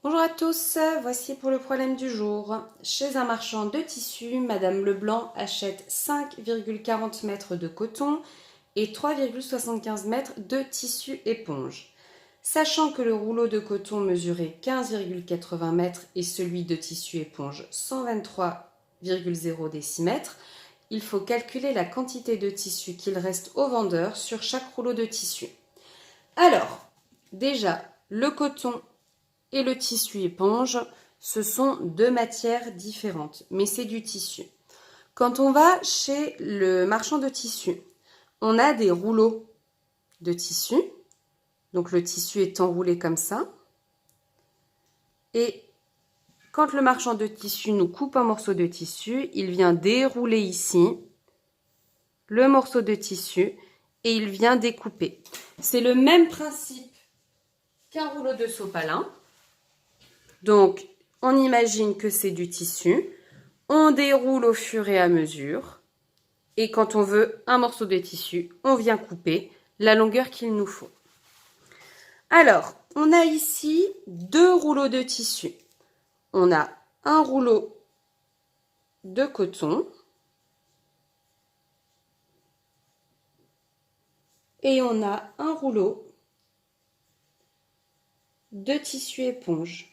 Bonjour à tous, voici pour le problème du jour. Chez un marchand de tissus, Madame Leblanc achète 5,40 mètres de coton et 3,75 mètres de tissu éponge. Sachant que le rouleau de coton mesurait 15,80 mètres et celui de tissu éponge 123,0 décimètres, il faut calculer la quantité de tissu qu'il reste au vendeur sur chaque rouleau de tissu. Alors, déjà, le coton et le tissu éponge, ce sont deux matières différentes, mais c'est du tissu. Quand on va chez le marchand de tissu, on a des rouleaux de tissu. Donc le tissu est enroulé comme ça. Et quand le marchand de tissu nous coupe un morceau de tissu, il vient dérouler ici le morceau de tissu et il vient découper. C'est le même principe qu'un rouleau de sopalin. Donc, on imagine que c'est du tissu. On déroule au fur et à mesure. Et quand on veut un morceau de tissu, on vient couper la longueur qu'il nous faut. Alors, on a ici deux rouleaux de tissu. On a un rouleau de coton et on a un rouleau de tissu éponge.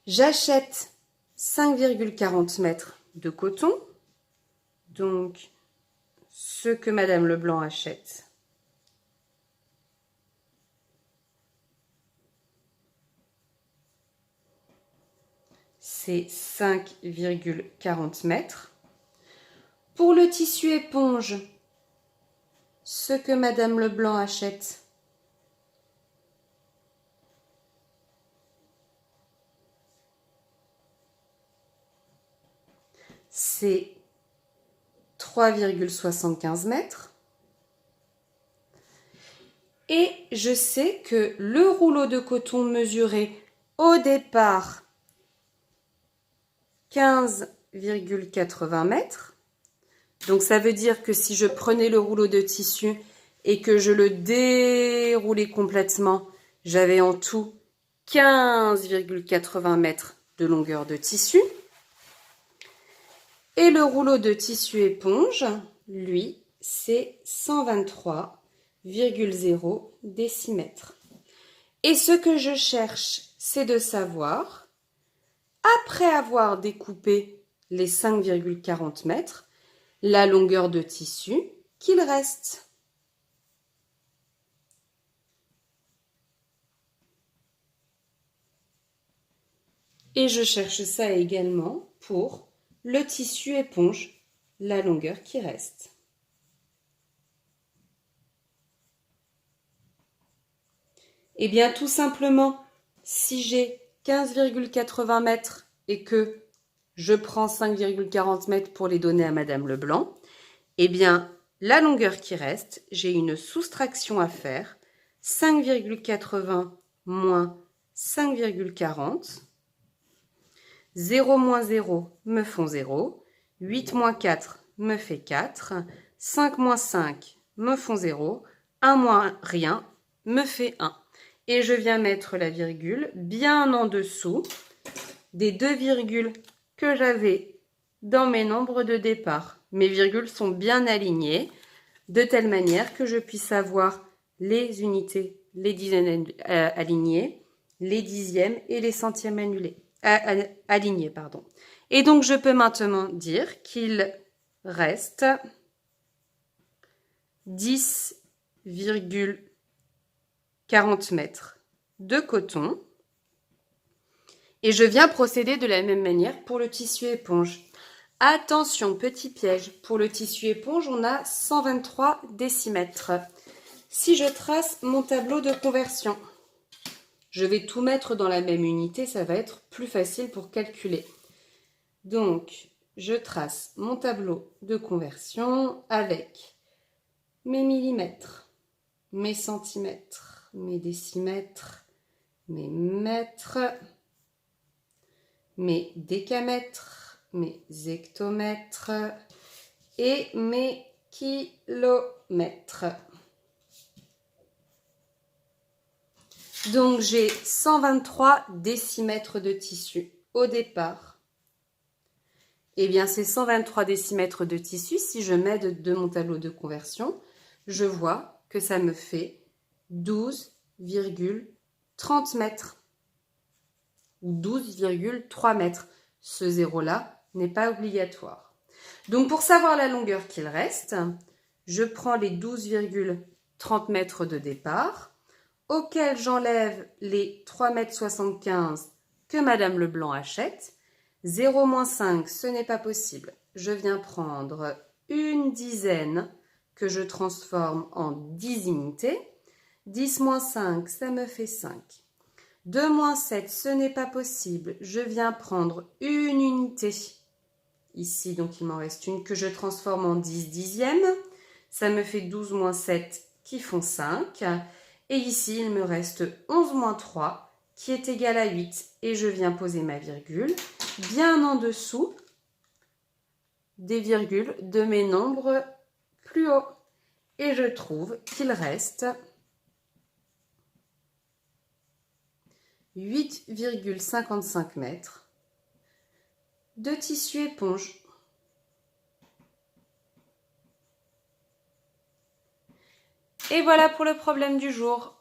J'achète 5,40 mètres de coton, donc ce que Madame Leblanc achète. C'est 5,40 mètres. Pour le tissu éponge, ce que Madame Leblanc achète, c'est 3,75 mètres. Et je sais que le rouleau de coton mesurait au départ 15,80 mètres. Donc ça veut dire que si je prenais le rouleau de tissu et que je le déroulais complètement, j'avais en tout 15,80 mètres de longueur de tissu. Et le rouleau de tissu éponge, lui, c'est 123,0 décimètres. Et ce que je cherche, c'est de savoir, après avoir découpé les 5,40 mètres, la longueur de tissu qu'il reste. Et je cherche ça également pour le tissu éponge, la longueur qui reste. Eh bien, tout simplement, si j'ai 15,80 mètres et que je prends 5,40 mètres pour les donner à Madame Leblanc, eh bien, la longueur qui reste, j'ai une soustraction à faire. 5,80 moins 5,40. 0 moins 0 me font 0. 8 moins 4 me fait 4. 5 moins 5 me font 0. 1 moins rien me fait 1. Et je viens mettre la virgule bien en dessous des deux virgules que j'avais dans mes nombres de départ. Mes virgules sont bien alignées de telle manière que je puisse avoir les unités, les dizaines alignées, les dixièmes et les centièmes alignés. Et donc, je peux maintenant dire qu'il reste 10,40 mètres de coton. Et je viens procéder de la même manière pour le tissu éponge. Attention, petit piège, pour le tissu éponge, on a 123 décimètres. Si je trace mon tableau de conversion, je vais tout mettre dans la même unité, ça va être plus facile pour calculer. Donc, je trace mon tableau de conversion avec mes millimètres, mes centimètres, mes décimètres, mes mètres, mes décamètres, mes hectomètres et mes kilomètres. Donc, j'ai 123 décimètres de tissu au départ. Eh bien, ces 123 décimètres de tissu, si je m'aide de mon tableau de conversion, je vois que ça me fait 12,30 mètres ou 12,3 mètres. Ce zéro-là n'est pas obligatoire. Donc, pour savoir la longueur qu'il reste, je prends les 12,30 mètres de départ, auxquels j'enlève les 3,75 m que Madame Leblanc achète. 0 moins 5, ce n'est pas possible. Je viens prendre une dizaine que je transforme en 10 unités. 10 moins 5, ça me fait 5. 2 moins 7, ce n'est pas possible. Je viens prendre une unité. Ici, donc il m'en reste une que je transforme en 10 dixièmes. Ça me fait 12 moins 7 qui font 5. Et ici, il me reste 11 moins 3 qui est égal à 8. Et je viens poser ma virgule bien en dessous des virgules de mes nombres plus hauts. Et je trouve qu'il reste 8,55 mètres de tissu éponge. Et voilà pour le problème du jour.